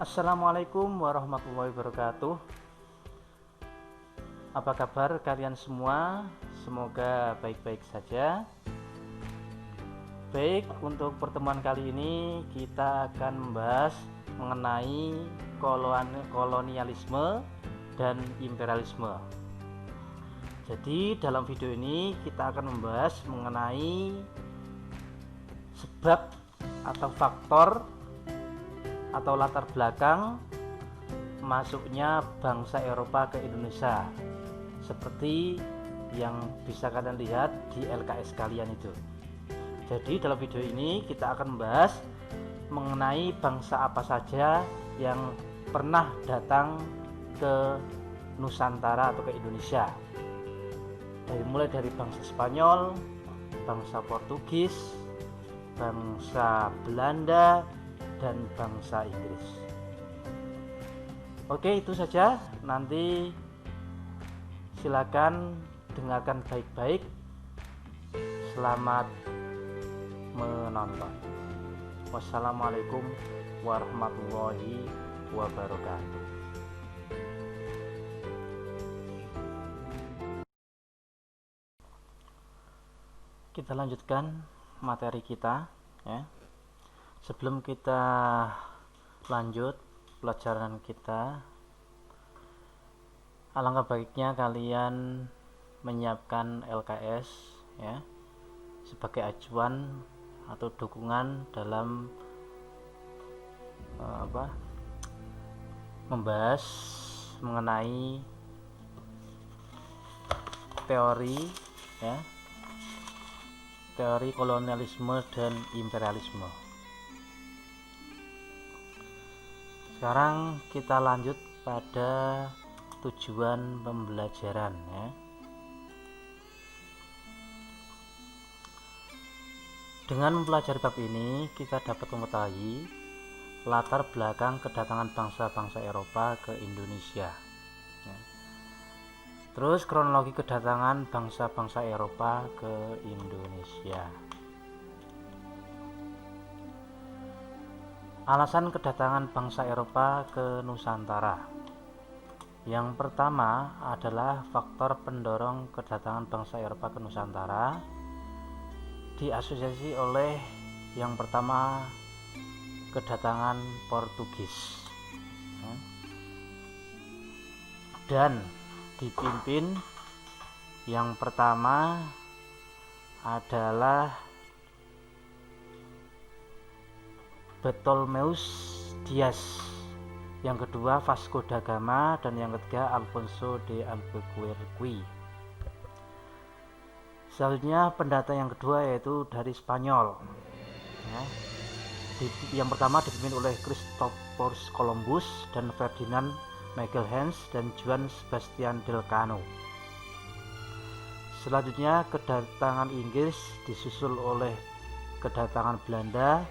Assalamualaikum warahmatullahi wabarakatuh. Apa kabar kalian semua? Semoga baik-baik saja. Baik, untuk pertemuan kali ini kita akan membahas mengenai kolonialisme dan imperialisme. Jadi dalam video ini kita akan membahas mengenai sebab atau faktor atau latar belakang masuknya bangsa Eropa ke Indonesia, seperti yang bisa kalian lihat di LKS kalian itu. Jadi dalam video ini kita akan membahas mengenai bangsa apa saja yang pernah datang ke Nusantara atau ke Indonesia, mulai dari bangsa Spanyol, bangsa Portugis, bangsa Belanda, dan bangsa Inggris. Oke, itu saja. Nanti silakan dengarkan baik-baik. Selamat menonton. Wassalamualaikum warahmatullahi wabarakatuh. Kita lanjutkan materi kita, ya. Sebelum kita lanjut pelajaran kita, alangkah baiknya kalian menyiapkan LKS, ya, sebagai acuan atau dukungan dalam membahas mengenai teori, ya, teori kolonialisme dan imperialisme. Sekarang kita lanjut pada tujuan pembelajaran, ya. Dengan mempelajari bab ini, kita dapat mengetahui latar belakang kedatangan bangsa-bangsa Eropa ke Indonesia, ya. Terus kronologi kedatangan bangsa-bangsa Eropa ke Indonesia. Alasan kedatangan bangsa Eropa ke Nusantara. Yang pertama adalah faktor pendorong kedatangan bangsa Eropa ke Nusantara diasosiasi oleh yang pertama kedatangan Portugis, dan dipimpin yang pertama adalah Bartolmeus Dias, yang kedua Vasco da Gama, dan yang ketiga Alfonso de Albuquerque. Selanjutnya pendata yang kedua yaitu dari Spanyol, ya. Yang pertama dipimpin oleh Christopher Columbus dan Ferdinand Magelhaens dan Juan Sebastian Elcano. Selanjutnya kedatangan Inggris disusul oleh kedatangan Belanda,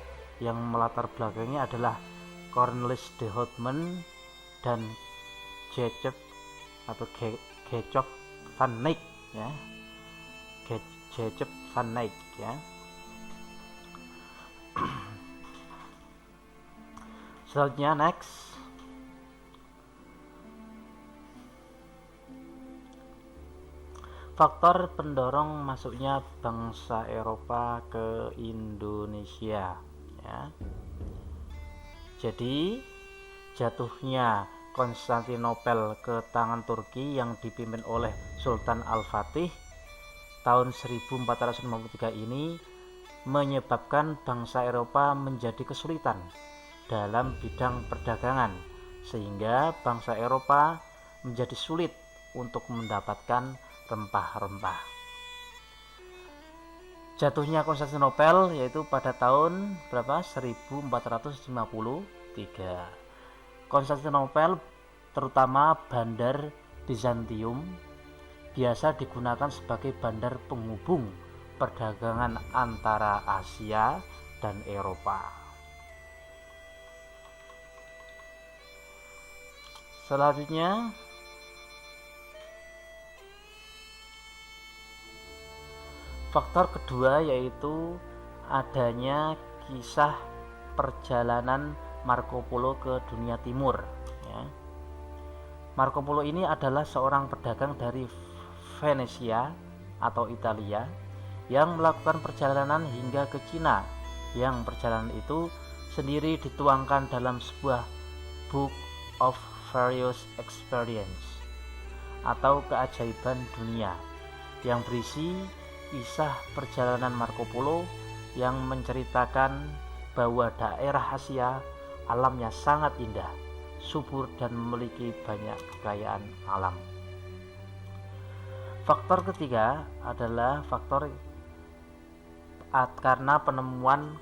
yang melatar belakangnya adalah Cornelis de Houtman dan Gecop van Eyck, ya. Gecop van Eyck, ya. Selanjutnya next, faktor pendorong masuknya bangsa Eropa ke Indonesia, ya. Jadi jatuhnya Konstantinopel ke tangan Turki yang dipimpin oleh Sultan Al-Fatih tahun 1453 ini menyebabkan bangsa Eropa menjadi kesulitan dalam bidang perdagangan, sehingga bangsa Eropa menjadi sulit untuk mendapatkan rempah-rempah. Jatuhnya Konstantinopel yaitu pada tahun 1453. Konstantinopel, terutama bandar Bizantium, biasa digunakan sebagai bandar penghubung perdagangan antara Asia dan Eropa. Selanjutnya faktor kedua yaitu adanya kisah perjalanan Marco Polo ke dunia timur, ya. Marco Polo ini adalah seorang pedagang dari Venesia atau Italia yang melakukan perjalanan hingga ke Cina, yang perjalanan itu sendiri dituangkan dalam sebuah Book of Various Experience atau keajaiban dunia, yang berisi kisah perjalanan Marco Polo yang menceritakan bahwa daerah Asia alamnya sangat indah, subur, dan memiliki banyak kekayaan alam. Faktor ketiga adalah faktor karena penemuan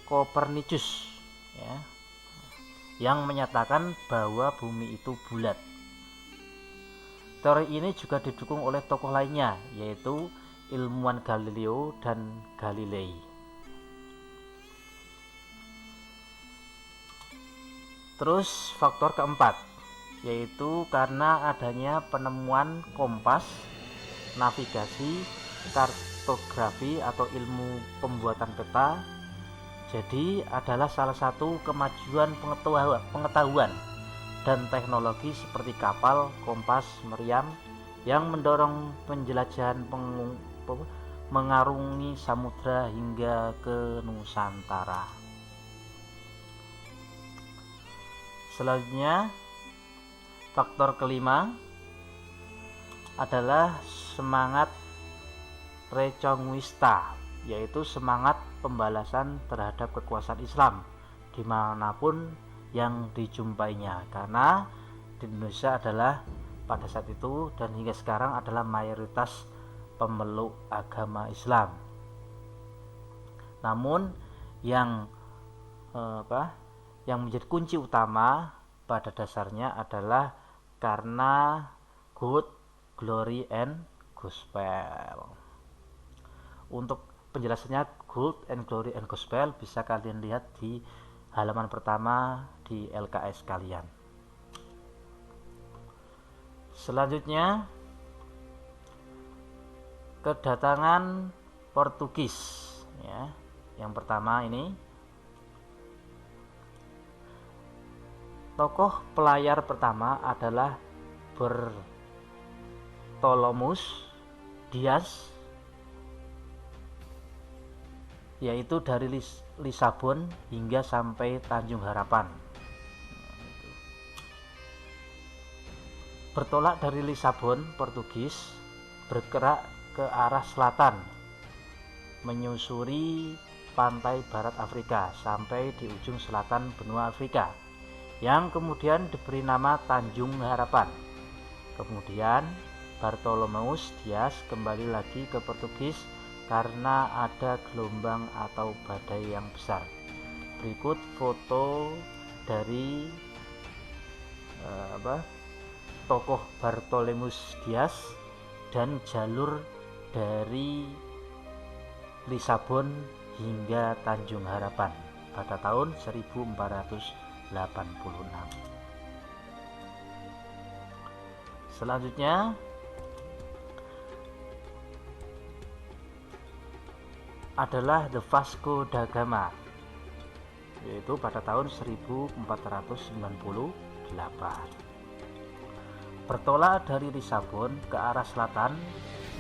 Kopernikus, ya, yang menyatakan bahwa bumi itu bulat. Teori ini juga didukung oleh tokoh lainnya, yaitu ilmuwan Galileo dan Galilei. Terus faktor keempat, yaitu karena adanya penemuan kompas, navigasi, kartografi atau ilmu pembuatan peta. Jadi adalah salah satu kemajuan pengetahuan dan teknologi seperti kapal, kompas, meriam yang mendorong penjelajahan mengarungi samudra hingga ke Nusantara. Selanjutnya, faktor kelima adalah semangat Reconquista, yaitu semangat pembalasan terhadap kekuasaan Islam dimanapun yang dijumpainya, karena di Indonesia adalah pada saat itu dan hingga sekarang adalah mayoritas pemeluk agama Islam. Namun yang menjadi kunci utama pada dasarnya adalah karena good, glory, and gospel. Untuk penjelasannya good and glory and gospel bisa kalian lihat di halaman pertama di LKS kalian. Selanjutnya, kedatangan Portugis, ya. Yang pertama ini tokoh pelayar pertama adalah Bartolomeus Dias, yaitu dari Lisabon hingga sampai Tanjung Harapan. Bertolak dari Lisabon, Portugis bergerak ke arah selatan, menyusuri pantai barat Afrika sampai di ujung selatan benua Afrika, yang kemudian diberi nama Tanjung Harapan. Kemudian Bartolomeus Dias kembali lagi ke Portugis karena ada gelombang atau badai yang besar. Berikut foto dari tokoh Bartolomeus Dias dan jalur dari Lisabon hingga Tanjung Harapan pada tahun 1486. Selanjutnya adalah The Vasco da Gama, yaitu pada tahun 1498. Bertolak dari Lisabon ke arah selatan,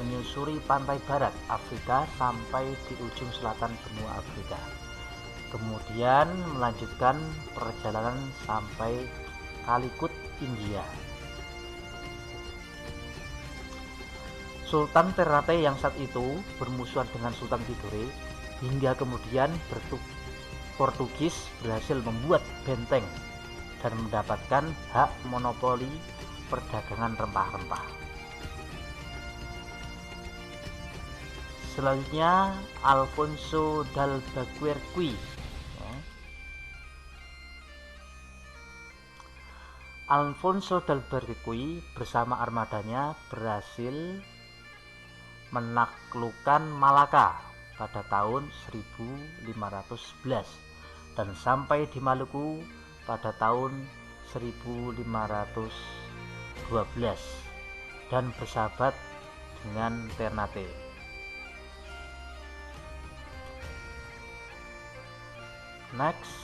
menyusuri pantai barat Afrika sampai di ujung selatan benua Afrika. Kemudian melanjutkan perjalanan sampai Calicut, India. Sultan Ternate yang saat itu bermusuhan dengan Sultan Tidore, hingga kemudian Portugis berhasil membuat benteng dan mendapatkan hak monopoli perdagangan rempah-rempah. Selanjutnya Alfonso d'Albuquerque. Alfonso d'Albuquerque bersama armadanya berhasil menaklukkan Malaka pada tahun 1511 dan sampai di Maluku pada tahun 1512 dan bersahabat dengan Ternate. Next,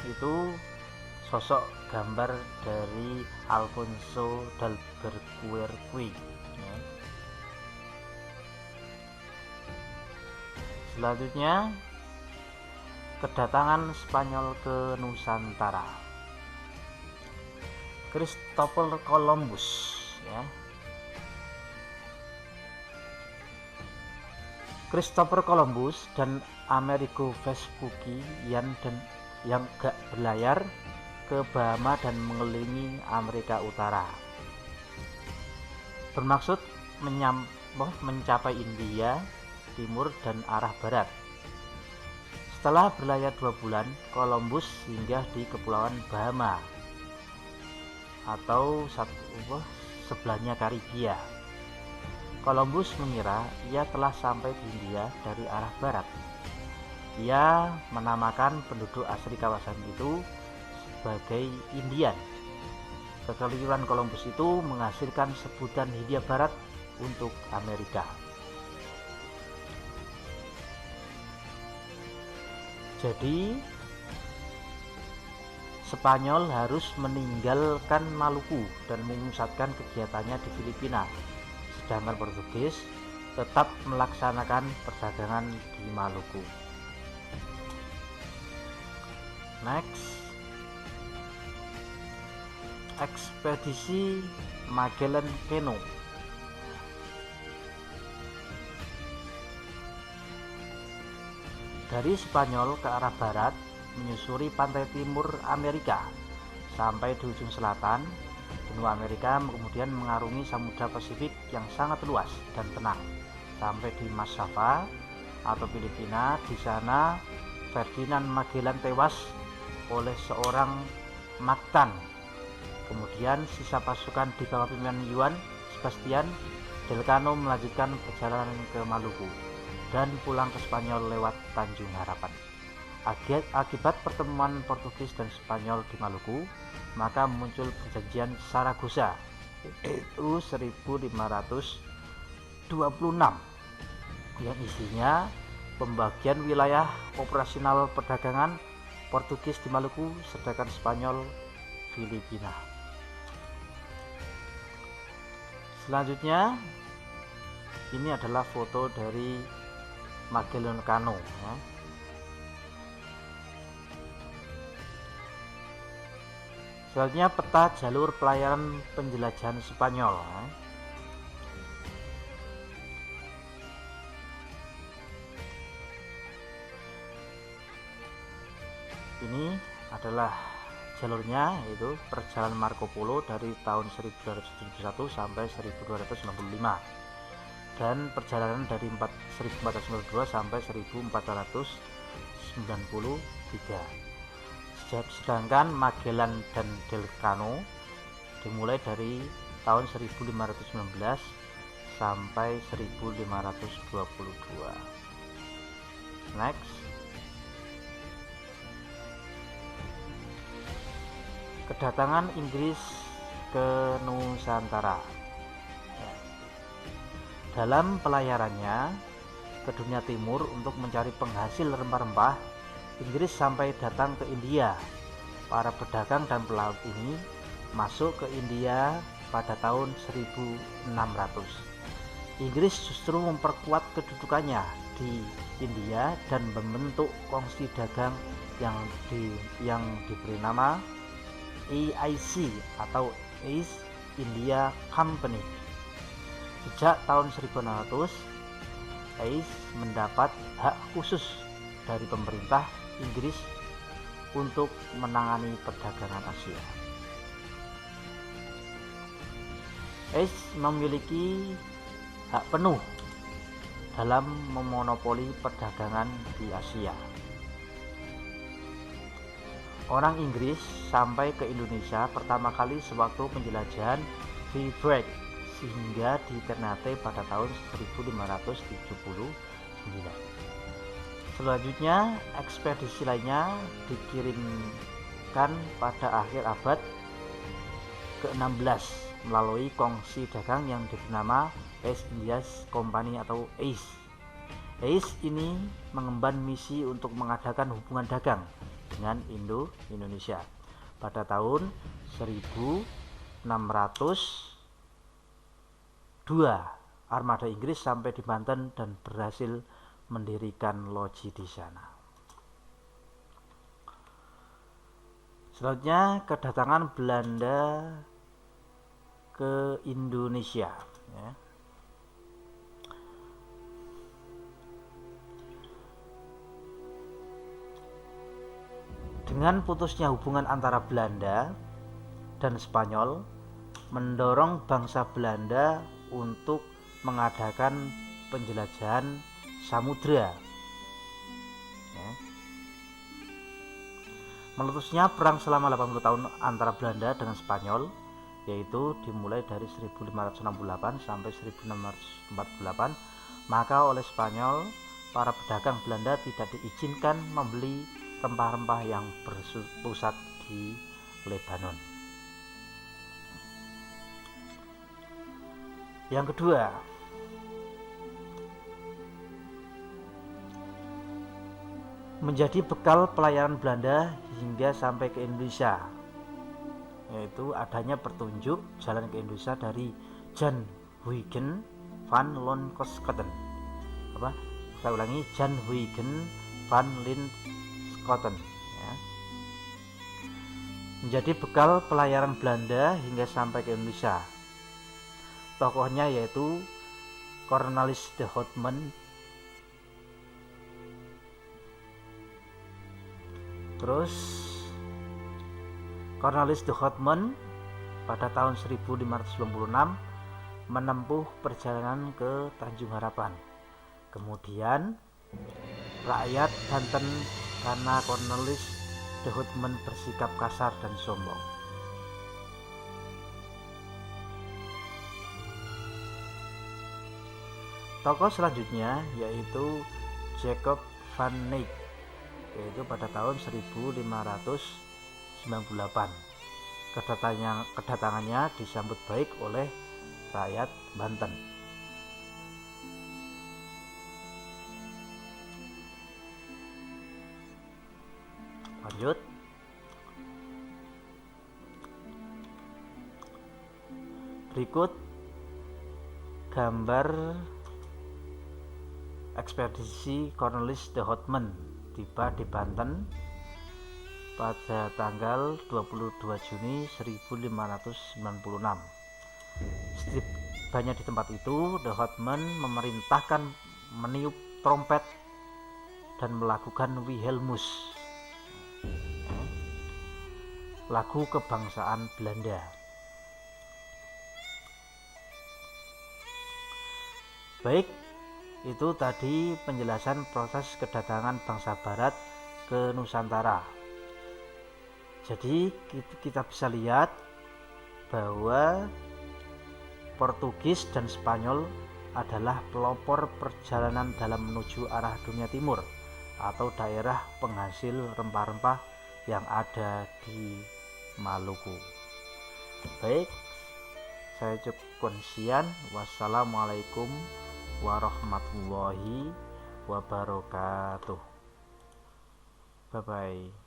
itu sosok gambar dari Alfonso d'Albuquerque ya. Selanjutnya, kedatangan Spanyol ke Nusantara. Christopher Columbus ya. Christopher Columbus dan Amerigo Vespucci yang gak berlayar ke Bahama dan mengelilingi Amerika Utara, bermaksud mencapai India Timur dan arah barat. Setelah berlayar 2 bulan, Columbus singgah di Kepulauan Bahama atau sebelahnya Karibia. Columbus mengira ia telah sampai di India dari arah barat. Ia menamakan penduduk asli kawasan itu sebagai Indian. Kekeliruan Columbus itu menghasilkan sebutan Hindia Barat untuk Amerika. Jadi Spanyol harus meninggalkan Maluku dan memusatkan kegiatannya di Filipina, sedangkan Portugis tetap melaksanakan perdagangan di Maluku. Next, ekspedisi Magellan Canoe. Dari Spanyol ke arah barat menyusuri pantai timur Amerika sampai di ujung selatan benua Amerika, kemudian mengarungi Samudra Pasifik yang sangat luas dan tenang sampai di Masava atau Filipina. Di sana Ferdinand Magellan tewas oleh seorang Mactan. Kemudian sisa pasukan di bawah pimpinan Juan Sebastian Elcano melanjutkan perjalanan ke Maluku dan pulang ke Spanyol lewat Tanjung Harapan. Akibat pertemuan Portugis dan Spanyol di Maluku, maka muncul perjanjian Saragossa itu 1526 yang isinya pembagian wilayah operasional perdagangan Portugis di Maluku sedangkan Spanyol Filipina. Selanjutnya, ini adalah foto dari Magellan Canoe ya. Selanjutnya, peta jalur pelayaran penjelajahan Spanyol ya. Ini adalah jalurnya, yaitu perjalanan Marco Polo dari tahun 1271 sampai 1295 dan perjalanan dari 1492 sampai 1493. Sedangkan Magellan dan Elcano dimulai dari tahun 1519 sampai 1522. Next, kedatangan Inggris ke Nusantara. Dalam pelayarannya ke dunia timur untuk mencari penghasil rempah-rempah, Inggris sampai datang ke India. Para pedagang dan pelaut ini masuk ke India pada tahun 1600. Inggris justru memperkuat kedudukannya di India dan membentuk kongsi dagang yang diberi nama EIC atau East India Company. Sejak tahun 1600, EIC mendapat hak khusus dari pemerintah Inggris untuk menangani perdagangan Asia. EIC memiliki hak penuh dalam memonopoli perdagangan di Asia. Orang Inggris sampai ke Indonesia pertama kali sewaktu penjelajahan Free sehingga di Ternate pada tahun 1579. Selanjutnya, ekspedisi lainnya dikirimkan pada akhir abad ke-16 melalui kongsi dagang yang bernama East India Company atau EIC. EIC ini mengemban misi untuk mengadakan hubungan dagang dengan Indonesia. Pada tahun 1602 armada Inggris sampai di Banten dan berhasil mendirikan loji di sana. Selanjutnya kedatangan Belanda ke Indonesia, ya. Dengan putusnya hubungan antara Belanda dan Spanyol mendorong bangsa Belanda untuk mengadakan penjelajahan samudra, ya. Meletusnya perang selama 80 tahun antara Belanda dengan Spanyol, yaitu dimulai dari 1568 sampai 1648, maka oleh Spanyol para pedagang Belanda tidak diizinkan membeli rempah-rempah yang berpusat di Lebanon. Yang kedua, menjadi bekal pelayaran Belanda hingga sampai ke Indonesia, yaitu adanya petunjuk jalan ke Indonesia dari Jan Huygens van Linschoten. Saya ulangi, Jan Huygens van Linschoten, ya. Menjadi bekal pelayaran Belanda hingga sampai ke Indonesia. Tokohnya yaitu Cornelis de Houtman. Terus Cornelis de Houtman pada tahun 1596 menempuh perjalanan ke Tanjung Harapan. Kemudian rakyat Banten karena Cornelis de Houtman bersikap kasar dan sombong. Tokoh selanjutnya yaitu Jacob van Eyck, yaitu pada tahun 1598. Kedatangannya disambut baik oleh rakyat Banten. Lanjut. Berikut gambar ekspedisi Cornelis de Houtman tiba di Banten pada tanggal 22 Juni 1596. Setibanya di tempat itu, de Houtman memerintahkan meniup trompet dan melakukan Wilhelmus, lagu kebangsaan Belanda. Baik, itu tadi penjelasan proses kedatangan bangsa Barat ke Nusantara. Jadi kita bisa lihat bahwa Portugis dan Spanyol adalah pelopor perjalanan dalam menuju arah dunia timur atau daerah penghasil rempah-rempah yang ada di Maluku. Baik, saya cukupkan sekian. Wassalamualaikum warahmatullahi wabarakatuh. Bye bye.